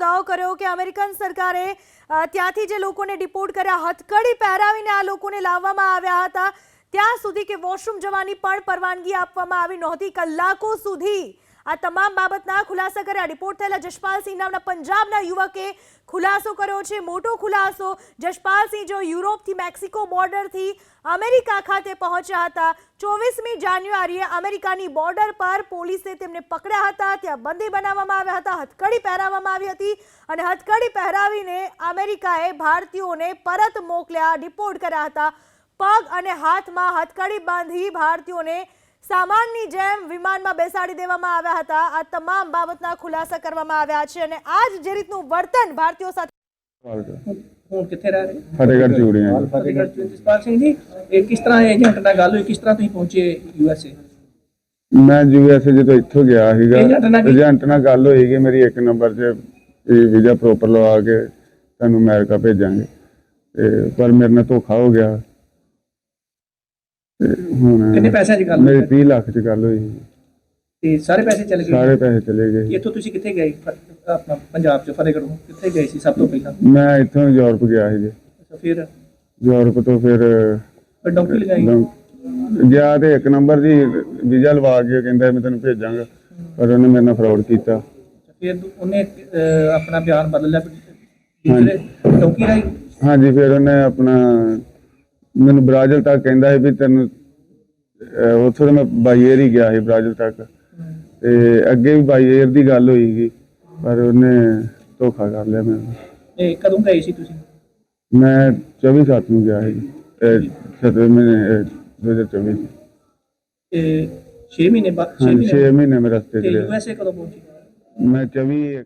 દાવો કર્યો કે અમેરિકન સરકારે ત્યાંથી જે લોકોને ડિપોર્ટ કર્યા, હથકડી પહેરાવીને આ લોકોને લાવવામાં આવ્યા હતા, ત્યાં સુધી કે વોશરૂમ જવાની પણ પરવાનગી આપવામાં આવી નહોતી. કલાકો સુધી આ તમામ બાબતના ખુલાસા કર્યા. ડિપોર્ટ થયેલા જશપાલસિંહ નામના પંજાબના યુવકે ખુલાસો કર્યો છે, મોટો ખુલાસો. જશપાલસિંહ જો યુરોપથી મેક્સિકો બોર્ડરથી અમેરિકા ખાતે પહોંચ્યા હતા. 24મી જાન્યુઆરીએ અમેરિકાની બોર્ડર પર પોલીસે તેમને પકડ્યા હતા, ત્યાં બંદી બનાવવામાં આવ્યા હતા, હથકડી પહેરાવવામાં આવી હતી અને હથકડી પહેરાવીને અમેરિકાએ ભારતીયોને પરત મોકલ્યા, ડિપોર્ટ કર્યા હતા. પગ અને હાથમાં હથકડી બાંધી ભારતીયોને સામાનની જેમ વિમાનમાં બેસાડી દેવામાં આવ્યા હતા. આ તમામ બાબતના ખુલાસા કરવામાં આવ્યા છે અને આજ જે રીતનું વર્તન ભારતીયો સાથે ਹੁਣ ਕਿੱਥੇ ਰਹਿ ਰਹੇ ਫਤਿਹਗੜ੍ਹ ਚੂੜੀਆਂ ਜੀ। ਫਤਿਹਗੜ੍ਹ ਚ। ਜਸਪਾਲ ਸਿੰਘ ਜੀ, ਇਹ ਕਿਸ ਤਰ੍ਹਾਂ ਏਜੰਟ ਨਾਲ ਗੱਲ ਹੋਈ, ਕਿਸ ਤਰ੍ਹਾਂ ਤੁਸੀਂ ਪਹੁੰਚੇ USA? ਮੈਂ ਯੂਐਸਏ ਜਦੋਂ ਇੱਥੋਂ ਗਿਆ ਸੀਗਾ, ਏਜੰਟ ਨਾਲ ਏਜੰਟ ਨਾਲ ਗੱਲ ਹੋਈ ਕਿ ਮੇਰੀ 1 ਨੰਬਰ 'ਚ ਵੀਜ਼ਾ ਪ੍ਰੋਪਰ ਲਵਾ ਕੇ ਤੁਹਾਨੂੰ ਅਮਰੀਕਾ ਭੇਜਾਂਗੇ, ਤੇ ਪਰ ਮੇਰੇ ਨਾਲ ਧੋਖਾ ਹੋ ਗਿਆ। ਤੇ ਹੁਣ ਕਿੰਨੇ ਪੈਸਿਆਂ 'ਚ ਗੱਲ ਮੇਰੀ ਹੋਈ? 30 ਲੱਖ 'ਚ ਗੱਲ ਹੋਈ ਸੀ। ਤੇ ਸਾਰੇ ਪੈਸੇ ਚਲੇ ਗਏ? ਸਾਰੇ ਪੈਸੇ ਚਲੇ ਗਏ। ਇੱਥੋਂ ਤੁਸੀਂ ਕਿੱਥੇ ਗਏ? ਆਪਣਾ ਪੰਜਾਬ 'ਚ ਫਤਿਹਗੜ੍ਹੋਂ ਕਿੱਥੇ ਗਏ ਸੀ ਸਭ ਤੋਂ ਪਹਿਲਾਂ? ਮੈਂ ਇੱਥੋਂ ਯੂਰਪ ਗਿਆ ਸੀ ਜੀ। ਅੱਛਾ, ਫਿਰ ਯੂਰਪ ਤੋਂ ਫਿਰ ਡੌਂਕੀ ਲਗਾਈ? ਗਿਆ ਤੇ 1 ਨੰਬਰ ਦੀ ਵੀਜ਼ਾ ਲਵਾ ਕੇ ਕਹਿੰਦਾ ਮੈਂ ਤੈਨੂੰ ਭੇਜਾਂਗਾ, ਪਰ ਉਹਨੇ ਮੇਰੇ ਨਾਲ ਫਰਾਡ ਕੀਤਾ। ਫਿਰ ਉਹਨੇ ਆਪਣਾ ਬਿਆਨ ਬਦਲ ਲਿਆ ਦੂਸਰੇ ਡੌਂਕੀ ਰਾਈ? ਹਾਂਜੀ, ਫਿਰ ਉਹਨੇ ਆਪਣਾ ਮੈਨੂੰ ਬ੍ਰਾਜ਼ਿਲ ਤੱਕ ਕਹਿੰਦਾ ਸੀ ਵੀ ਤੈਨੂੰ ਉੱਥੋਂ ਮੈਂ ਬਾਈ ਏਅਰ ਹੀ ਗਿਆ ਸੀ ਬ੍ਰਾਜ਼ਿਲ ਤੱਕ, ਤੇ ਅੱਗੇ ਵੀ ਬਾਈ ਏਅਰ ਦੀ ਗੱਲ ਹੋਈ ਸੀ, ਪਰ ਉਹਨੇ ਧੋਖਾ ਕਰ ਲਿਆ ਮੈਨੂੰ। ਇਹ ਕਦੋਂ ਗਏ ਸੀ ਤੁਸੀਂ? ਮੈਂ 24/7 ਨੂੰ ਗਿਆ ਸੀ, 7ਵੇਂ ਮਹੀਨੇ 2024 ਚ। ਤੇ 6 ਮਹੀਨੇ ਬਾਅਦ? 6 ਮਹੀਨੇ ਮੈਂ ਰਸਤੇ 'ਚ ਰਿਹਾ। USA ਕਦੋਂ ਪਹੁੰਚੇ? ਮੈਂ 24